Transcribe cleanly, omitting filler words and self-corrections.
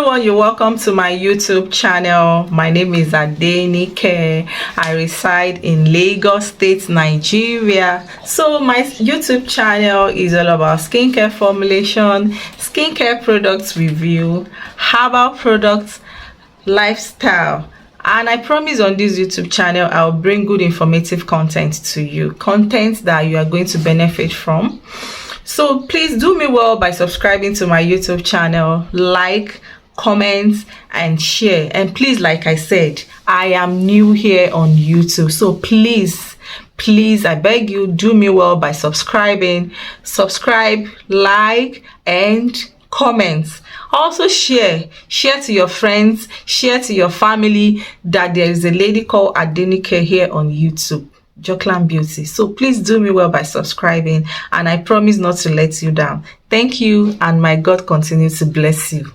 everyone, you're welcome to my YouTube channel. My name is Adenike. I reside in Lagos State, Nigeria. So my YouTube channel is all about skincare formulation, skincare products review, herbal products, lifestyle. And I promise on this YouTube channel I'll bring good informative content to you, content that you are going to benefit from. So please do me well by subscribing to my YouTube channel, like, comment and share. And please, like I said, I am new here on YouTube, so please I beg you, do me well by subscribe, like and comment. Also share to your friends, share to your family that there is a lady called Adenike here on YouTube, Joklan Beauty. So please do me well by subscribing, and I promise not to let you down. Thank you, and my God continue to bless you.